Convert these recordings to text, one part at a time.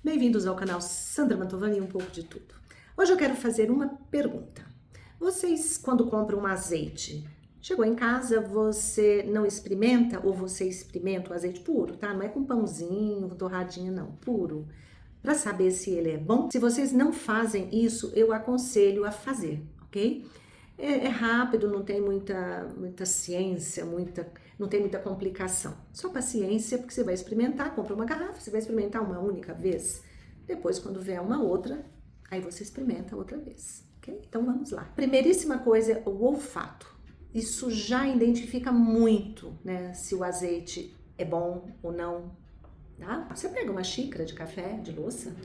Bem-vindos ao canal Sandra Mantovani e um pouco de tudo. Hoje eu quero fazer uma pergunta. Vocês, quando compram um azeite, chegou em casa, você não experimenta ou você experimenta o azeite puro, tá? Não é com pãozinho, com torradinha, não, puro. Para saber se ele é bom. Se vocês não fazem isso, eu aconselho a fazer, ok? É rápido, não tem muita ciência, não tem muita complicação. Só paciência, porque você vai experimentar, compra uma garrafa, você vai experimentar uma única vez. Depois, quando vier uma outra, aí você experimenta outra vez, ok? Então vamos lá. Primeiríssima coisa é o olfato. Isso já identifica muito, né, se o azeite é bom ou não, tá? Você pega uma xícara de café, de louça,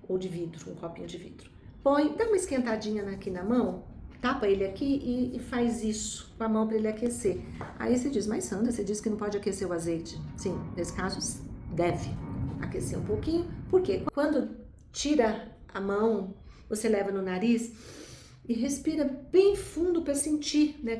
ou de vidro, um copinho de vidro. Põe, dá uma esquentadinha aqui na mão, tapa ele aqui e faz isso com a mão para ele aquecer. Aí você diz, mas Sandra, você disse que não pode aquecer o azeite. Sim, nesse caso deve aquecer um pouquinho, porque quando tira a mão, você leva no nariz e respira bem fundo para sentir, né,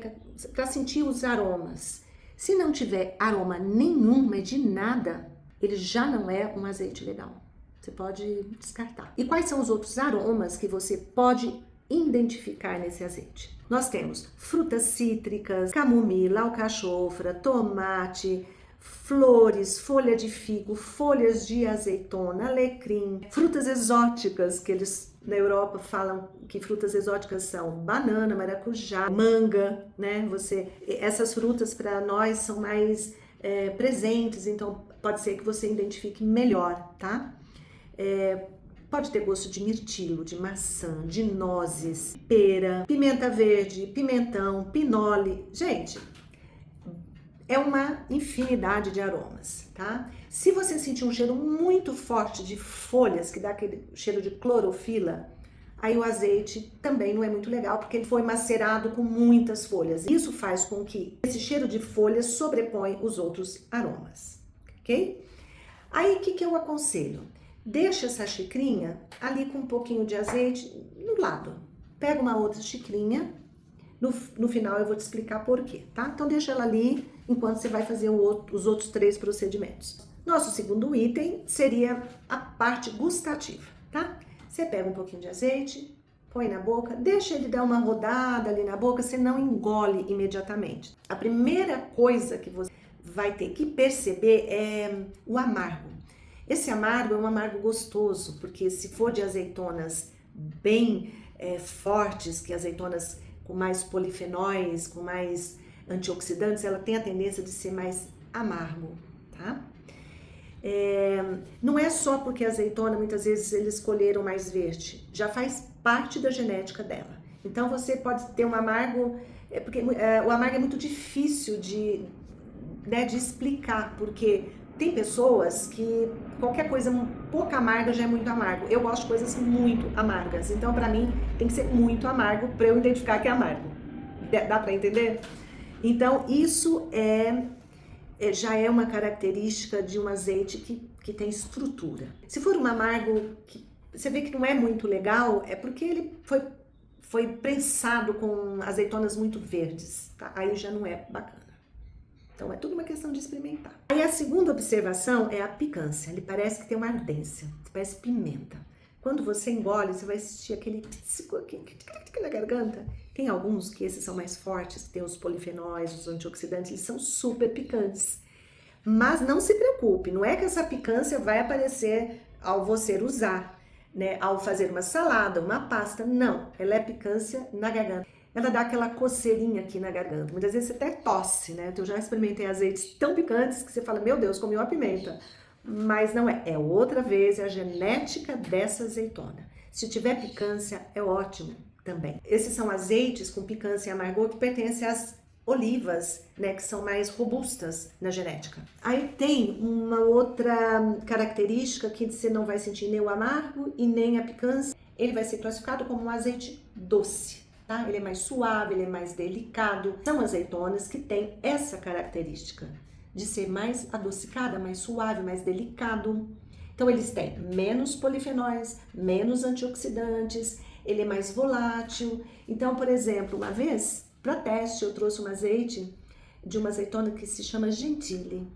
para sentir os aromas. Se não tiver aroma nenhum, mas de nada, ele já não é um azeite legal. Você pode descartar. E quais são os outros aromas que você pode identificar nesse azeite? Nós temos frutas cítricas, camomila, alcachofra, tomate, flores, folha de figo, folhas de azeitona, alecrim, frutas exóticas, que eles na Europa falam que frutas exóticas são banana, maracujá, manga, né? Essas frutas para nós são mais presentes, então pode ser que você identifique melhor, tá? Pode ter gosto de mirtilo, de maçã, de nozes, pera, pimenta verde, pimentão, pinole. Gente, é uma infinidade de aromas, tá? Se você sentir um cheiro muito forte de folhas, que dá aquele cheiro de clorofila, aí o azeite também não é muito legal, porque ele foi macerado com muitas folhas. Isso faz com que esse cheiro de folhas sobrepõe os outros aromas, ok? Aí, o que eu aconselho? Deixa essa xicrinha ali com um pouquinho de azeite no lado. Pega uma outra xicrinha, no final eu vou te explicar por quê, tá? Então deixa ela ali enquanto você vai fazer os outros 3 procedimentos. Nosso segundo item seria a parte gustativa, tá? Você pega um pouquinho de azeite, põe na boca, deixa ele dar uma rodada ali na boca, você não engole imediatamente. A primeira coisa que você vai ter que perceber é o amargo. Esse amargo é um amargo gostoso, porque se for de azeitonas bem fortes, que azeitonas com mais polifenóis, com mais antioxidantes, ela tem a tendência de ser mais amargo, tá? Não é só porque a azeitona, muitas vezes, eles escolheram mais verde, já faz parte da genética dela. Então, você pode ter um amargo, porque o amargo é muito difícil de explicar, porque tem pessoas que qualquer coisa pouco amarga já é muito amargo. Eu gosto de coisas muito amargas, então para mim tem que ser muito amargo para eu identificar que é amargo. Dá para entender? Então isso já é uma característica de um azeite que tem estrutura. Se for um amargo que você vê que não é muito legal, é porque ele foi prensado com azeitonas muito verdes, tá? Aí já não é bacana. Então, é tudo uma questão de experimentar. Aí, a segunda observação é a picância. Ele parece que tem uma ardência, parece pimenta. Quando você engole, você vai sentir aquele na garganta. Tem alguns que esses são mais fortes, que tem os polifenóis, os antioxidantes, eles são super picantes. Mas não se preocupe, não é que essa picância vai aparecer ao você usar, né? Ao fazer uma salada, uma pasta, não. Ela é picância na garganta. Ela dá aquela coceirinha aqui na garganta. Muitas vezes você até tosse, né? Eu já experimentei azeites tão picantes que você fala, meu Deus, comi uma pimenta. Mas não é. É outra vez, é a genética dessa azeitona. Se tiver picância, é ótimo também. Esses são azeites com picância e amargor que pertencem às olivas, né? Que são mais robustas na genética. Aí tem uma outra característica que você não vai sentir nem o amargo e nem a picância. Ele vai ser classificado como um azeite doce. Tá? Ele é mais suave, ele é mais delicado. São azeitonas que têm essa característica de ser mais adocicada, mais suave, mais delicado. Então, eles têm menos polifenóis, menos antioxidantes, ele é mais volátil. Então, por exemplo, uma vez, para teste, eu trouxe um azeite de uma azeitona que se chama Gentile.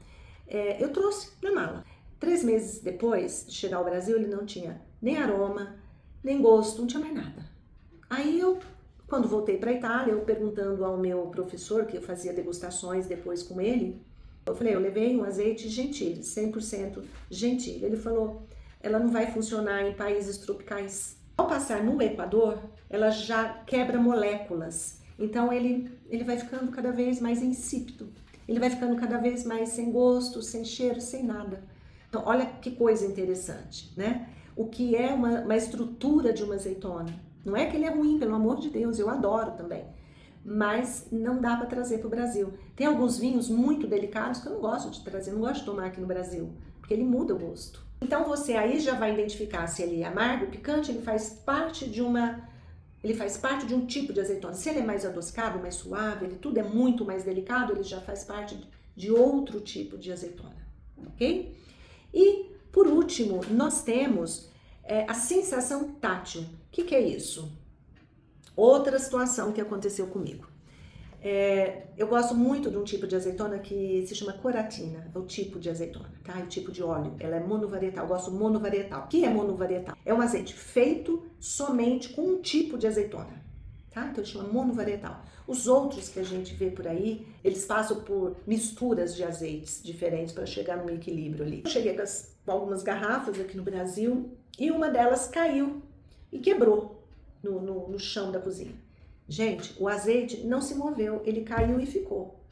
Eu trouxe na mala. 3 meses depois de chegar ao Brasil, ele não tinha nem aroma, nem gosto, não tinha mais nada. Aí eu, quando voltei para a Itália, eu perguntando ao meu professor, que eu fazia degustações depois com ele, eu falei, eu levei um azeite Gentili, 100% Gentili. Ele falou, ela não vai funcionar em países tropicais. Ao passar no Equador, ela já quebra moléculas. Então ele vai ficando cada vez mais insípido. Ele vai ficando cada vez mais sem gosto, sem cheiro, sem nada. Então olha que coisa interessante, né? O que é uma estrutura de uma azeitona. Não é que ele é ruim, pelo amor de Deus, eu adoro também. Mas não dá para trazer para o Brasil. Tem alguns vinhos muito delicados que eu não gosto de trazer, não gosto de tomar aqui no Brasil, porque ele muda o gosto. Então você aí já vai identificar se ele é amargo, picante, ele faz parte de um tipo de azeitona. Se ele é mais adocicado, mais suave, ele tudo é muito mais delicado, ele já faz parte de outro tipo de azeitona, ok? E por último, nós temos a sensação tátil. O que é isso? Outra situação que aconteceu comigo. Eu gosto muito de um tipo de azeitona que se chama coratina, é o tipo de azeitona, tá? É o tipo de óleo, ela é monovarietal, eu gosto monovarietal. O que é monovarietal? É um azeite feito somente com um tipo de azeitona, tá? Então ele chama monovarietal. Os outros que a gente vê por aí, eles passam por misturas de azeites diferentes para chegar num equilíbrio ali. Eu cheguei com algumas garrafas aqui no Brasil e uma delas caiu e quebrou no chão da cozinha. Gente, o azeite não se moveu, ele caiu e ficou.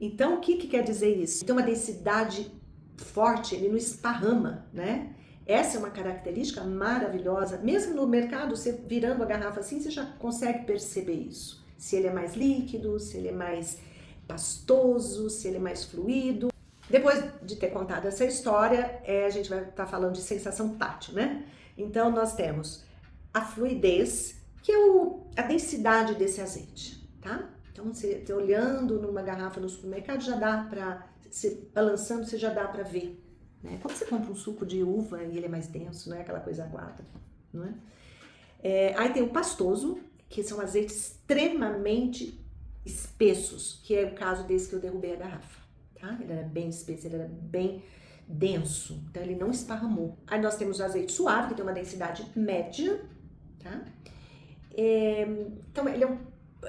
Então, o que quer dizer isso? Tem uma densidade forte, ele não esparrama, né? Essa é uma característica maravilhosa. Mesmo no mercado, você virando a garrafa assim, você já consegue perceber isso. Se ele é mais líquido, se ele é mais pastoso, se ele é mais fluido. Depois de ter contado essa história, a gente vai estar falando de sensação tátil, né? Então, nós temos a fluidez, que é a densidade desse azeite, tá? Então, você olhando numa garrafa no supermercado, já dá pra, se balançando, você já dá pra ver, né? Quando você compra um suco de uva e ele é mais denso, não é aquela coisa aguada, não é? Aí tem o pastoso, que são azeites extremamente espessos, que é o caso desse que eu derrubei a garrafa, tá? Ele era bem espesso, ele era bem denso, então ele não esparramou. Aí nós temos o azeite suave, que tem uma densidade média, tá? Então ele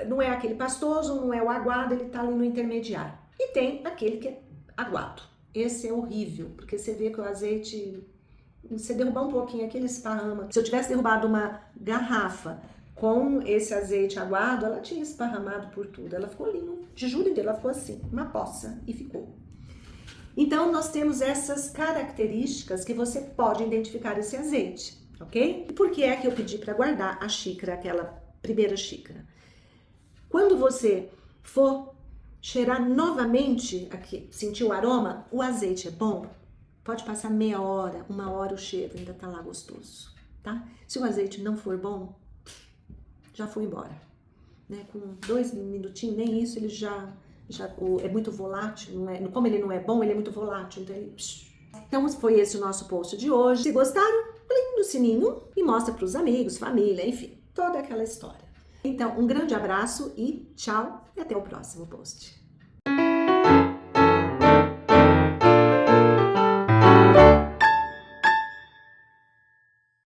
não é aquele pastoso, não é o aguado, ele tá ali no intermediário. E tem aquele que é aguado. Esse é horrível, porque você vê que o azeite, você derrubar um pouquinho aqui, ele esparrama. Se eu tivesse derrubado uma garrafa com esse azeite aguado, ela tinha esparramado por tudo. Ela ficou ali, de julho inteiro, ela ficou assim, uma poça, e ficou. Então nós temos essas características que você pode identificar esse azeite. Ok? E por que é que eu pedi para guardar a xícara, aquela primeira xícara? Quando você for cheirar novamente, aqui, sentir o aroma, o azeite é bom, pode passar meia hora, 1 hora, o cheiro ainda tá lá gostoso, tá? Se o azeite não for bom, já foi embora, né? Com 2 minutinhos, nem isso, ele já é muito volátil, não é? Como ele não é bom, ele é muito volátil, então ele... Então foi esse o nosso post de hoje. Se gostaram, clique no sininho e mostra para os amigos, família, enfim, toda aquela história. Então, um grande abraço e tchau, e até o próximo post.